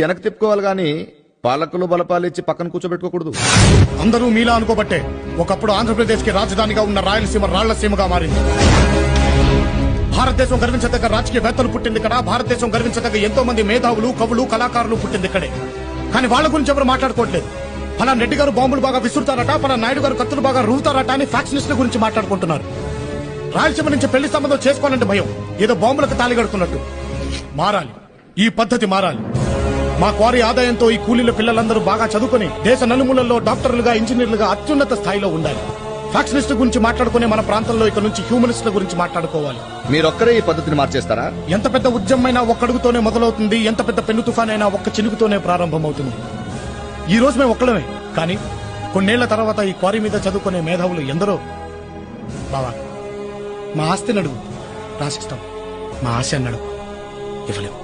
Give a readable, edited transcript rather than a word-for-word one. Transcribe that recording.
వెనక్కి తిప్పుకోవాలి గాని పాలకులు బలపాలు ఇచ్చి పక్కన కూర్చోబెట్టుకోకూడదు. అందరూ మీలా అనుకోబట్టే ఒకప్పుడు ఆంధ్రప్రదేశ్ కి రాజధానిగా ఉన్న రాయలసీమ రాళ్లసీమగా మారింది. భారతదేశం గర్వించదగ్గ రాజకీయవేత్తలు పుట్టింది ఇక్కడ. భారతదేశం గర్వించదగ్గ ఎంతో మంది మేధావులు, కవులు, కళాకారులు పుట్టింది ఇక్కడే. కానీ వాళ్ళ గురించి ఎవరు మాట్లాడుకోవట్లేదు. ఫలానా రెడ్డి గారు బాంబులు బాగా విసురుతారట, ఫలానా నాయుడు గారు కత్తులు బాగా రూతారట అని ఫ్యాక్షనిస్టుల గురించి మాట్లాడుకుంటున్నారు. రాయలసీమ నుంచి పెళ్లి సంబంధం చేసుకోవాలంటే భయం, ఏదో బాంబులకు తాళిగడుతున్నట్టు. మారాలి, ఈ పద్ధతి మారాలి. మా క్వారీ ఆదాయంతో ఈ కూలీల పిల్లలందరూ బాగా చదువుకుని దేశ నలుమూలల్లో డాక్టర్లుగా, ఇంజనీర్లుగా అత్యున్నత స్థాయిలో ఉండాలి. ఫ్యాక్షనిస్ట్ గురించి మాట్లాడుకునే మన ప్రాంతంలో ఇక నుంచి హ్యూమనిస్టుల గురించి మాట్లాడుకోవాలి. మీరొక్కరే ఈ పద్ధతిని మార్చేస్తారా? ఎంత పెద్ద ఉద్యమైనా ఒక్కడుగుతోనే మొదలవుతుంది, ఎంత పెద్ద పెను తుఫాన్ అయినా ఒక్క చినుకుతోనే ప్రారంభమవుతుంది. ఈ రోజు మేము ఒక్కడమే, కానీ కొన్నేళ్ల తర్వాత ఈ క్వారీ మీద చదువుకునే మేధావులు ఎందరో. బావా, మా ఆస్తిని అడుగు రాసిస్తాం, మా ఆశ అన్నాడు ఇవ్వలేము.